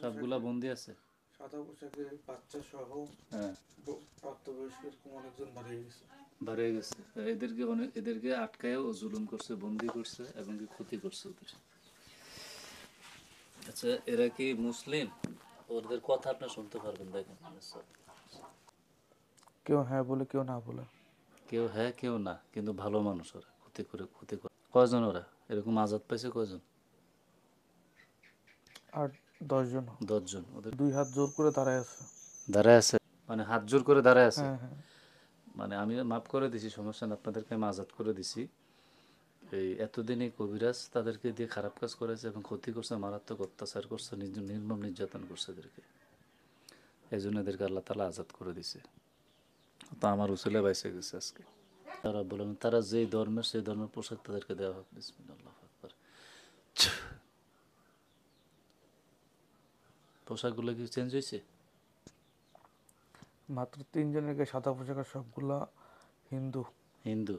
সবগুলা বন্দি আছে। সাদা পোশাকে বাচ্চা সহ হ্যাঁ, প্রাপ্তবয়স্ক এরকম অনেকজন মারা গেছে। বাড়িয়ে গেছে। এদেরকে আটকায়ও জুলুম করছে, বন্দি করছে এবং কি ক্ষতি করছে ওদের। আচ্ছা, এরা কি মুসলিম? ওদের কথা আপনি শুনতে পারবেন, দেখেন। কেউ হ্যাঁ বলে কেউ না বলে। কেউ হ্যাঁ কেউ না, কিন্তু ভালো মানুষ। ওরা ক্ষতি করে কয়জন? ওরা এরকম আজাদ পাইছে কয়জন? আর 10 জন। 10 জন। ওদের 2 হাত জোর করে দাঁড়ায় আছে। দাঁড়ায় আছে, মানে হাত জোর করে দাঁড়ায় আছে। হ্যাঁ হ্যাঁ। মানে আমি মাফ করে দিছি, সমস্যা না, আপনাদেরকে আমি আজাদ করে দিছি। এই এতদিন এই কবিরাজ তাদেরকে দিয়ে খারাপ কাজ করেছে এবং ক্ষতি করছে, মারাত্মক অত্যাচার করছে, নির্মম নির্যাতন করছে এদেরকে। এই জন্য এদেরকে আল্লাহ তালা আজাদ করে দিছে। তো আমার উসিলে বাইসে গেছে আজকে। তারা বলেন, তারা যেই ধর্মের সেই ধর্মের পোশাক তাদেরকে দেওয়া হোক। বিসমিল্লাহ আকবার। পোশাকগুলো কি চেঞ্জ হয়েছে? মাত্র 3 জনের গায়ে সাদা পোশাক, আর সবগুলা হিন্দু। হিন্দু?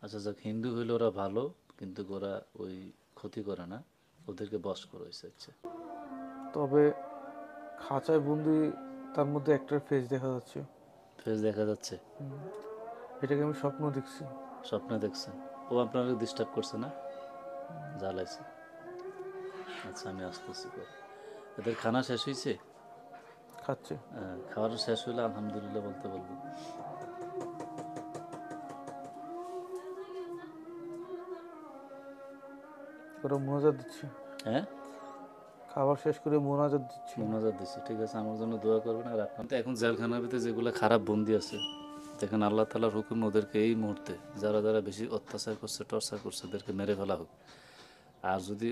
আচ্ছা যাক, হিন্দু হইলে ওরা ভালো, কিন্তু ওরা ওই ক্ষতি করে না, ওদেরকে বশ করা হয়েছে। আচ্ছা, তবে খাঁচায় বন্দি, তার মধ্যে একটার ফেস দেখা যাচ্ছে। ফেস দেখা যাচ্ছে? এটাকে আমি স্বপ্ন দেখছি। স্বপ্নে দেখছেন? ও আপনাকে ডিস্টার্ব করছে না? জ্বালাইছে? আচ্ছা, আমি আসতেছি পরে। এদের খানা শেষ হয়েছে? খাচ্ছে। খাওয়ার শেষ হইলে আলহামদুলিল্লাহ বলতে বলবো। ওরা মোনাজাত দিচ্ছে। হ্যাঁ, খাবার শেষ করে মোনাজাত দিচ্ছে। মোনাজাত দিচ্ছি। ঠিক আছে, আমার জন্য দোয়া করবেন। আর আপনার তো এখন জেলখানার ভিতরে যেগুলো খারাপ বন্দি আছে, দেখেন আল্লাহ তালার হুকুম, ওদেরকে এই মুহূর্তে যারা যারা বেশি অত্যাচার করছে, টর্চার করছে, এদেরকে মেরে ফেলা হোক। আর যদি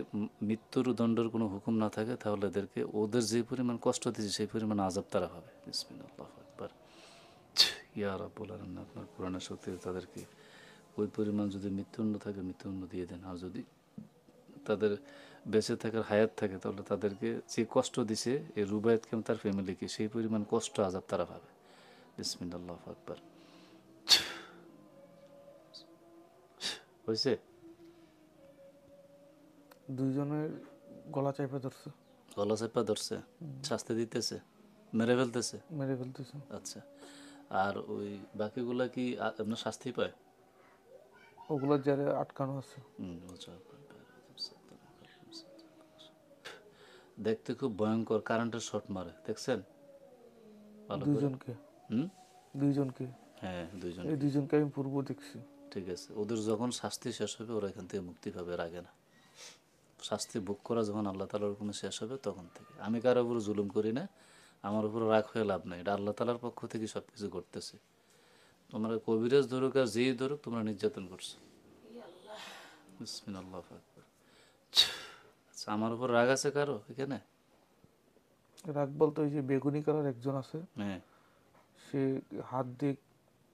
মৃত্যুর দণ্ডের কোনো হুকুম না থাকে, তাহলে এদেরকে ওদের যে পরিমাণ কষ্ট দিয়েছে সেই পরিমাণ আযাব তারা পাবে। বিসমিল্লাহ আকবার। ইয়া রাব্বুল আলামিন, আপনার কোরআনের শক্তিতে তাদেরকে ওই পরিমাণ, যদি মৃত্যুদণ্ড থাকে মৃত্যুদণ্ড দিয়ে দেন, আর যদি তাদের বেঁচে থাকার হায়াত থাকে, তাহলে তাদেরকে যে কষ্ট দিছে এই রুবায়েতকে এবং তার ফ্যামিলিকে, সেই পরিমাণ কষ্ট আযাব তারা পাবে। বিসমিল্লাহ আকবার। হয়েছে? 2 জনের গলা চেপে ধরছে। গলা চেপা ধরছে? শাস্তি দিতেছে? মেরে ফেলতেছে? মেরে ফেলতেছে। আচ্ছা, আর ওই বাকিগুলা কি আপনার শাস্তি পায়? ওগুলো যারা আটকানো আছে। আচ্ছা। দেখতে খুব ভয়ঙ্কর, কারেন্টের শর্ট মারে, দেখছেন ভালো করে? 2 জনকে। হুম, 2 জনকে। হ্যাঁ, এই 2 জনকে। 2 জনকে আমি পূর্ব দেখছি। ঠিক আছে, ওদের যখন শাস্তি শেষ হবে ওরা এখান থেকে মুক্তি পাবে, এর আগে না। শাস্তি ভোগ করা যখন আল্লাহ তালার হুকুমে শেষ হবে তখন থেকে। আমি কারোর উপর জুলুম করি না, আমার উপর রাগ হয়ে লাভ নেই, এটা আল্লাহ তালার পক্ষ থেকে সব কিছু করতেছে। তোমরা কবিরাজ ধরুক আর যেই ধরুক, তোমরা নির্যাতন করছো। বিসমিল্লাহ আকবার। আচ্ছা, আমার উপর রাগ আছে কারো এখানে? রাগ বলতে ওই যে বেগুনি কালার একজন আছে, হ্যাঁ। সে হাত দিয়ে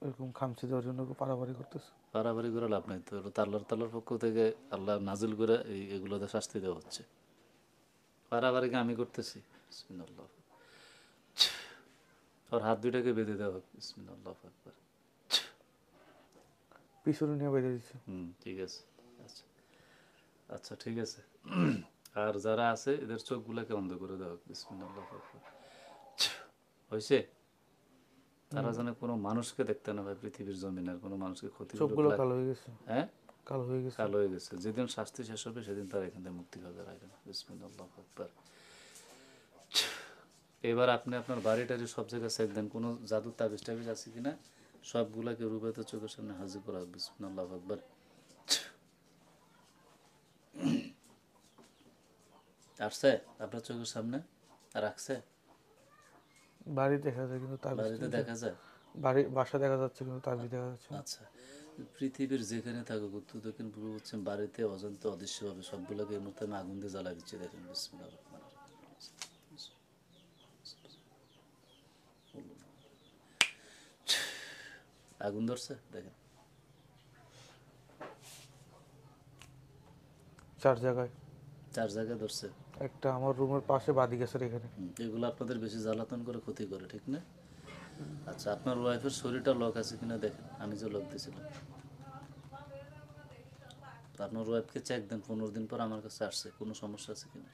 এরকম খামচে দেওয়ার জন্য পারাপারি করতেছে। বাড়াবাড়ি করে লাভ নাই তো, এটা তো আল্লাহর তাল্লার পক্ষ থেকে আল্লাহ নাজিল করে এগুলোতে শাস্তি দেওয়া হচ্ছে। বাড়াবাড়িকে আমি করতেছি? বিসমিল্লাহ। ওর হাত দুইটাকে বেঁধে দেওয়া হোক। বিসমিল্লাহ আকবার। পিছনে নিয়ে বেঁধে দিচ্ছে। ঠিক আছে। আচ্ছা, আচ্ছা, ঠিক আছে। আর যারা আছে এদের চোখগুলোকে বন্ধ করে দেওয়া হোক। বিসমিল্লাহ আকবার। হয়েছে? তারা যেন কোনো মানুষকে দেখতে না পায়, পৃথিবীর জমিনের কোনো মানুষকে ক্ষতি করুক। চোখগুলো কালো হয়ে গেছে। হ্যাঁ, কালো হয়ে গেছে। কালো হয়ে গেছে। যেদিন শাস্তি শেষ হবে সেদিন তারা এখান থেকে মুক্তি পাবে, আগে না। বিসমিল্লাহ আকবার। এবার আপনি আপনার বাড়ি টাড়ি সব জায়গায় চেক দেন, কোনো জাদু তাবিজ টাবিজ আছে কিনা, সবগুলাকে রুবাইতে চোখের সামনে হাজির করা হোক। বিসমিল্লাহ আকবার। আসছে আপনার চোখের সামনে? রাখছে? বাড়ি দেখা যায় কিন্তু বাড়িতে দেখা যায়? বাসা দেখা যাচ্ছে কিন্তু তাবিজ দেখা যাচ্ছে না। আচ্ছা, পৃথিবীর যেখানে থাকুক, উত্তর দক্ষিণ পূর্ব পশ্চিম, বাড়িতে অজান্তে অদৃশ্যভাবে সবগুলোকে এই মুহূর্তে আমি আগুন দিয়ে জ্বালা দিচ্ছি। দেখেন, বিসমিল্লাহ রহমান রহিম। আগুন ধরছে, দেখেন। 4 জায়গায়। 4 জায়গায় ধরছে। একটা আমার রুমের পাশে, বাদি গাছের এখানে। এগুলো আপনাদের বেশি জ্বালাতন করে ক্ষতি করে, ঠিক না? আচ্ছা, আপনার ওয়াইফের শরীরটা লক আছে কিনা দেখেন, আমি যে লক দিয়েছিলাম। আপনার ওয়াইফকে চেক দেন, 15 দিন পর আমার কাছে আসছে, কোনো সমস্যা আছে কিনা।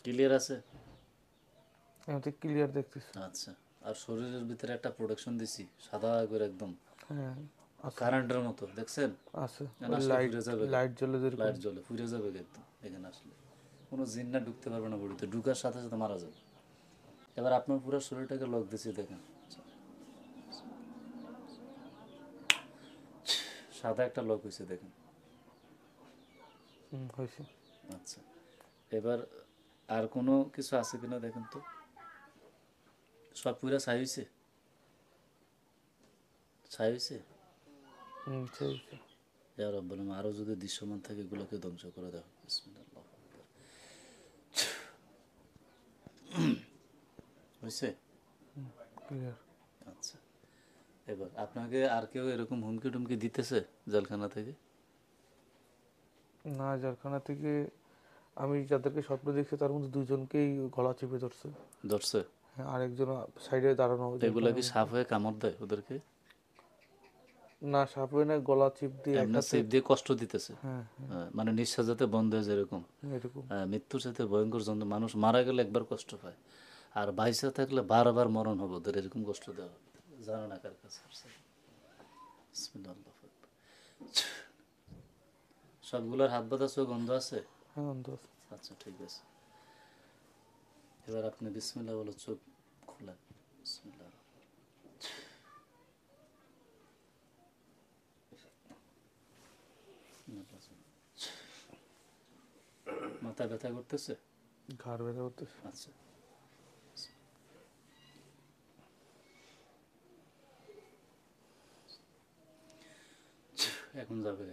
ক্লিয়ার আছে? আমি তো ক্লিয়ার দেখতেছি। আচ্ছা। আর শরীরের ভিতরে একটা প্রোটেকশন দিছি সাদা করে একদম হ্যাঁ, আছে কারেন্টের মতো, দেখছেন? আছে। এখানে ওই আসলে লাইট ফুরে যাবে, লাইট জ্বলে যেরকম। লাইট জ্বলে ফুরে যাবে একদম এখানে আসলে। কোনো জিন্না ঢুকতে পারবে না বডিতে, ঢুকার সাথে সাথে মারা যাবে। এবার আপনার পুরো শরীরটাকে লক দিছি দেখেন, সাদা একটা লক হয়েছে দেখেন। হয়েছে। আচ্ছা, এবার আর কোনো কিছু আছে কিনা দেখেন তো। সব পুরা ছাই হয়েছে, ছাই হয়েছে। সেই ইয়া রব্বুল আলামিন, আরও যদি দৃশ্যমান থাকে এগুলোকে ধ্বংস করে দাও। বিসমিল্লাহ, আল্লাহু আকবার। হয়েছে? ক্লিয়ার। আচ্ছা, এবার আপনাকে আর কেউ এরকম হুমকি টুমকি দিতেছে জেলখানা থেকে? না, জেলখানা থেকে আমি যাদেরকে স্বপ্ন দেখছি তার মধ্যে দুজনকেই গলা চেপে ধরছে। ধরছে? হ্যাঁ, আরেকজন সাইডে দাঁড়ানো এগুলা জেলখানার কি মধ্যে। সাপ হয়ে কামড় দেয় ওদেরকে? না, সাপ হয় না, গলা চিপ দিয়ে এক এমনি হাতে। সেফ দিয়ে কষ্ট দিতেছে? হ্যাঁ হ্যাঁ, মানে নিঃশ্বাস যাতে বন্ধ হয়ে যায় এরকম। এরকম। মৃত্যুর সাথে ভয়ঙ্কর যন্ত্র, মানুষ মারা গেলে একবার কষ্ট পায়, আর বাইসা থাকলে বারবার মরণ হবে ওদের, এরকম কষ্ট দেওয়া হবে। জানো না কার কাছে আসছে? বিসমিল্লাহ, আল্লাহু আকবার। সবগুলোর হাত বাঁধা, চোখ গন্ধ আছে? হ্যাঁ, অন্ধ আছে। আচ্ছা, ঠিক আছে। এবার আপনি বিসমিল্লাহ বলে চোখ খুলেন। বিসমিল্লাহ। মাথা ব্যথা করতেছে? ঘাড় ব্যথা করতেছে। আচ্ছা, এখন যাবে।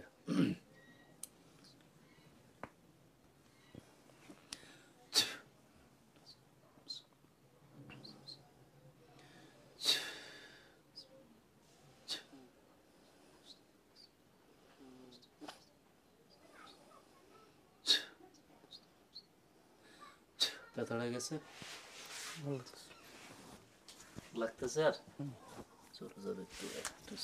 ব্যথাটা গেছে? ভালো লাগতেছে। লাগতেছে আর চলে যাবে একটু একটু